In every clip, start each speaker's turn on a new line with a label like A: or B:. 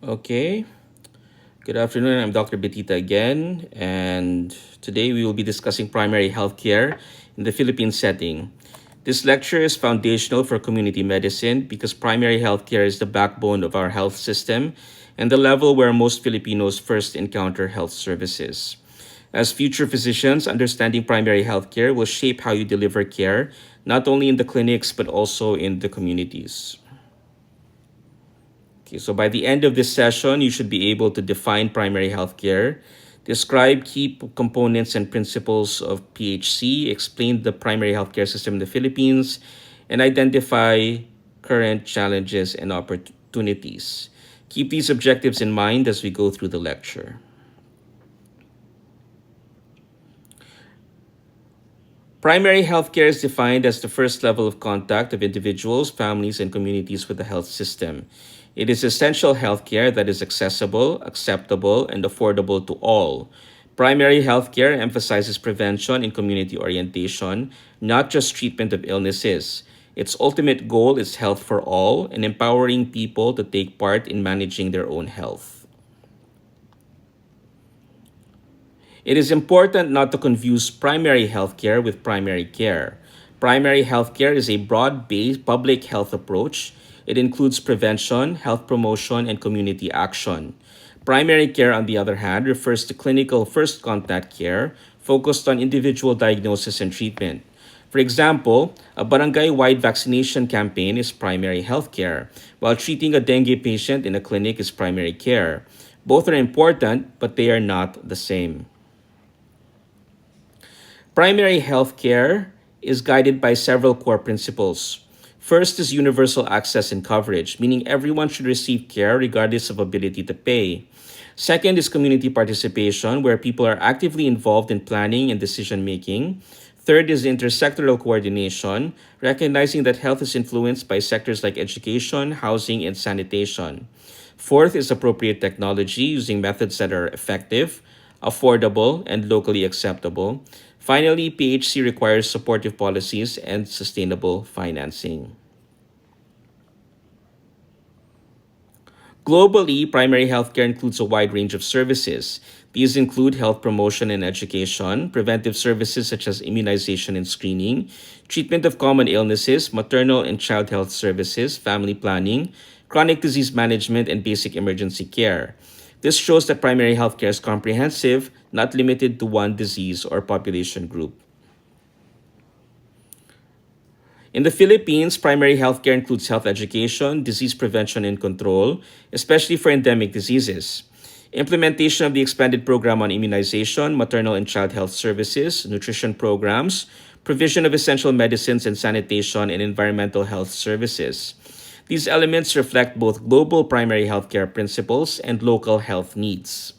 A: Okay, good afternoon. I'm Dr. Betita again, and today we will be discussing primary healthcare in the Philippine setting. This lecture is foundational for community medicine because primary healthcare is the backbone of our health system and the level where most Filipinos first encounter health services. As future physicians, understanding primary healthcare will shape how you deliver care, not only in the clinics but also in the communities. Okay, so by the end of this session, you should be able to define primary healthcare, describe components and principles of PHC, explain the primary healthcare system in the Philippines, and identify current challenges and opportunities. Keep these objectives in mind as we go through the lecture. Primary healthcare is defined as the first level of contact of individuals, families, and communities with the health system. It is essential healthcare that is accessible, acceptable, and affordable to all. Primary healthcare emphasizes prevention and community orientation, not just treatment of illnesses. Its ultimate goal is health for all and empowering people to take part in managing their own health. It is important not to confuse primary healthcare with primary care. Primary healthcare is a broad based public health approach. It includes prevention, health promotion, and community action. Primary care, on the other hand, refers to clinical first contact care focused on individual diagnosis and treatment. For example, a barangay wide vaccination campaign is primary health care, while treating a dengue patient in a clinic is primary care. Both are important, but they are not the same. Primary health care is guided by several core principles. First is universal access and coverage, meaning everyone should receive care regardless of ability to pay. Second is community participation, where people are actively involved in planning and decision making. Third is intersectoral coordination, recognizing that health is influenced by sectors like education, housing, and sanitation. Fourth is appropriate technology, using methods that are effective, affordable, and locally acceptable. Finally, PHC requires supportive policies and sustainable financing. Globally, primary healthcare includes a wide range of services. These include health promotion and education, preventive services such as immunization and screening, treatment of common illnesses, maternal and child health services, family planning, chronic disease management, and basic emergency care. This shows that primary healthcare is comprehensive, not limited to one disease or population group. In the Philippines, primary healthcare includes health education, disease prevention and control, especially for endemic diseases. Implementation of the expanded program on immunization, maternal and child health services, nutrition programs, provision of essential medicines and sanitation and environmental health services. These elements reflect both global primary healthcare principles and local health needs.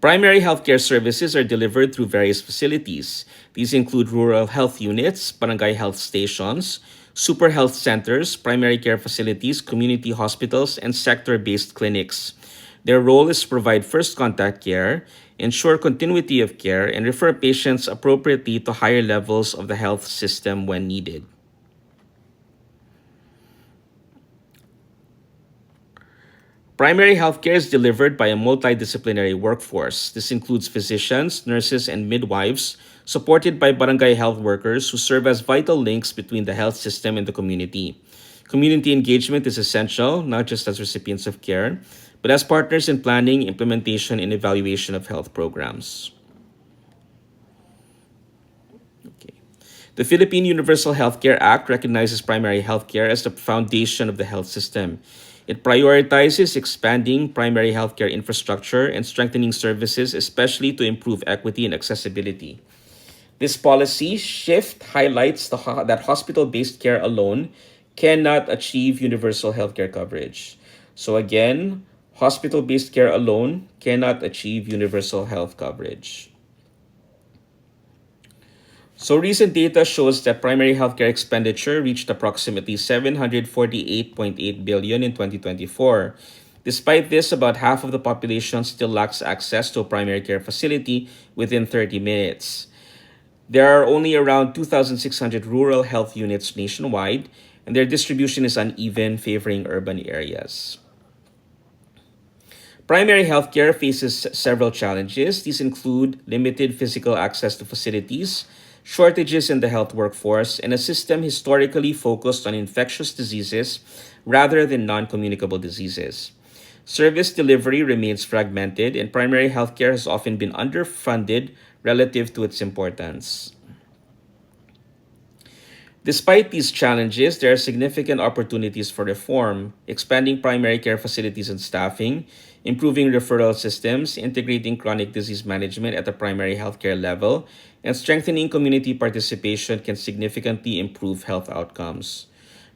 A: Primary healthcare services are delivered through various facilities. These include rural health units, barangay health stations, super health centers, primary care facilities, community hospitals, and sector based clinics. Their role is to provide first contact care, ensure continuity of care, and refer patients appropriately to higher levels of the health system when needed. Primary healthcare is delivered by a multidisciplinary workforce. This includes physicians, nurses, and midwives, supported by barangay health workers who serve as vital links between the health system and the community. Community engagement is essential, not just as recipients of care, but as partners in planning, implementation, and evaluation of health programs. Okay. The Philippine Universal Healthcare Act recognizes primary healthcare as the foundation of the health system. It prioritizes expanding primary healthcare infrastructure and strengthening services, especially to improve equity and accessibility. This policy shift highlights that hospital based care alone cannot achieve universal healthcare coverage. So, again, hospital based care alone cannot achieve universal health coverage. So recent data shows that primary healthcare expenditure reached approximately 748.8 billion in 2024. Despite this, about half of the population still lacks access to a primary care facility within 30 minutes. There are only around 2,600 rural health units nationwide, and their distribution is uneven, favoring urban areas. Primary healthcare faces several challenges. These include limited physical access to facilities, shortages in the health workforce, and a system historically focused on infectious diseases rather than non communicable diseases. Service delivery remains fragmented, and primary healthcare has often been underfunded relative to its importance. Despite these challenges, there are significant opportunities for reform, expanding primary care facilities and staffing, improving referral systems, integrating chronic disease management at the primary healthcare level, and strengthening community participation can significantly improve health outcomes.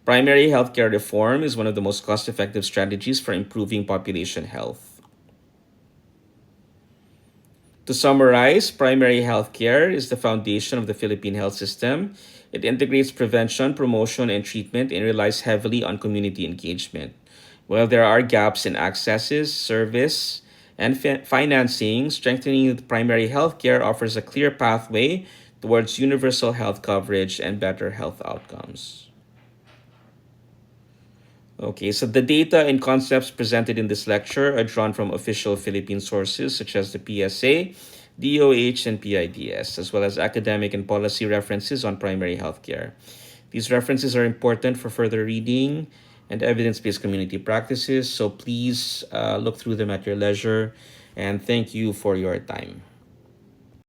A: Primary healthcare reform is one of the most cost effective strategies for improving population health. To summarize, primary health care is the foundation of the Philippine health system. It integrates prevention, promotion, and treatment and relies heavily on community engagement. While there are gaps in accesses, service, and financing, strengthening primary health care offers a clear pathway towards universal health coverage and better health outcomes. Okay, so the data and concepts presented in this lecture are drawn from official Philippine sources such as the PSA, DOH, and PIDS, as well as academic and policy references on primary healthcare. These references are important for further reading and evidence based community practices, so please look through them at your leisure. And thank you for your time.